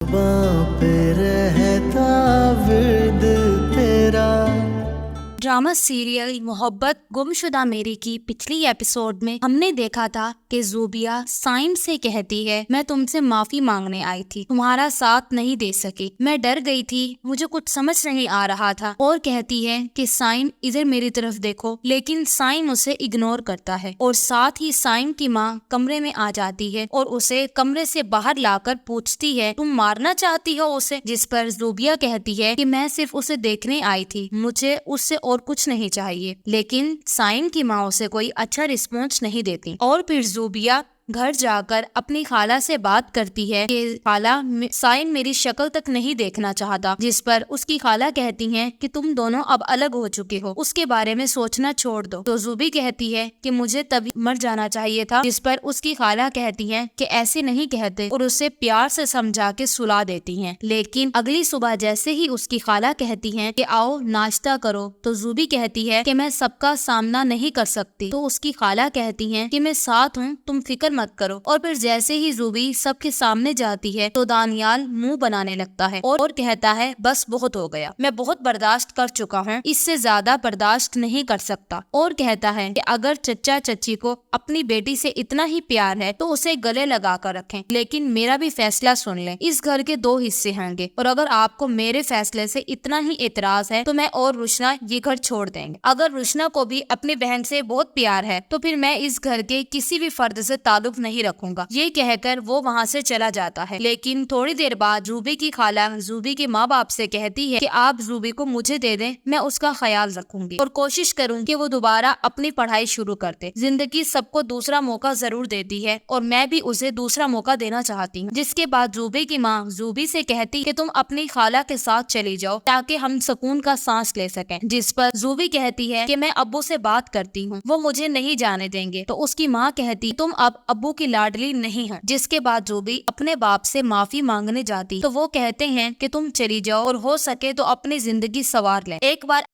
पे रहता विद तेरा। ड्रामा सीरियल मोहब्बत गुमशुदा मेरी की पिछली एपिसोड में हमने देखा था कि ज़ूबिया साइम से कहती है, मैं तुमसे माफी मांगने आई थी, तुम्हारा साथ नहीं दे सकी, मैं डर गई थी, मुझे कुछ समझ नहीं आ रहा था। और कहती है कि साइम इधर मेरी तरफ देखो, लेकिन साइम उसे इग्नोर करता है। और साथ ही साइम की माँ कमरे में आ जाती है और उसे कमरे से बाहर लाकर पूछती है, तुम मारना चाहती हो उसे? जिस पर ज़ूबिया कहती है कि मैं सिर्फ उसे देखने आई थी, मुझे उससे और कुछ नहीं चाहिए। लेकिन साइम की माँ उसे कोई अच्छा रिस्पॉन्स नहीं देती। और फिर ज़ूबिया घर जाकर अपनी खाला से बात करती है कि खाला, साइम मेरी शक्ल तक नहीं देखना चाहता। जिस पर उसकी खाला कहती हैं कि तुम दोनों अब अलग हो चुके हो, उसके बारे में सोचना छोड़ दो। तो ज़ूबी कहती है कि मुझे तभी मर जाना चाहिए था। जिस पर उसकी खाला कहती हैं कि ऐसे नहीं कहते और उसे प्यार से समझा के सुला देती हैं। लेकिन अगली सुबह जैसे ही उसकी खाला कहती हैं कि आओ नाश्ता करो, तो ज़ूबी कहती है कि मैं सबका सामना नहीं कर सकती। तो उसकी खाला कहती हैं कि मैं साथ हूँ, तुम फिक्र मत करो। और फिर जैसे ही ज़ूबी सबके सामने जाती है तो दानियाल मुंह बनाने लगता है और कहता है, बस बहुत हो गया, मैं बहुत बर्दाश्त कर चुका हूँ, इससे ज्यादा बर्दाश्त नहीं कर सकता। और कहता है कि अगर चचा चची को अपनी बेटी से इतना ही प्यार है तो उसे गले लगा कर रखें, लेकिन मेरा भी फैसला सुन लें। इस घर के दो हिस्से होंगे और अगर आपको मेरे फैसले से इतना ही एतराज है तो मैं और रुशना ये घर छोड़ देंगे। अगर रुशना को भी अपनी बहन से बहुत प्यार है तो फिर मैं इस घर के किसी भी फर्द से ताल्लुक नहीं रखूंगा। ये कहकर वो वहाँ से चला जाता है। लेकिन थोड़ी देर बाद ज़ूबी की खाला ज़ूबी के माँ बाप से कहती है कि आप ज़ूबी को मुझे दे दें, मैं उसका ख्याल रखूंगी और कोशिश करूंगी कि वो दोबारा अपनी पढ़ाई शुरू कर दे। जिंदगी सबको दूसरा मौका जरूर देती है और मैं भी उसे दूसरा मौका देना चाहती हूँ। जिसके बाद ज़ूबी की माँ ज़ूबी से कहती कि तुम अपनी खाला के साथ चली जाओ ताकि हम सुकून का सांस ले सकें। जिस पर ज़ूबी कहती है कि मैं अब्बू से बात करती हूँ, वो मुझे नहीं जाने देंगे। तो उसकी माँ कहती, तुम अब अब्बू की लाडली नहीं हो। जिसके बाद ज़ूबी अपने बाप से माफी मांगने जाती तो वो कहते हैं कि तुम चली जाओ और हो सके तो अपनी जिंदगी संवार लें। एक बार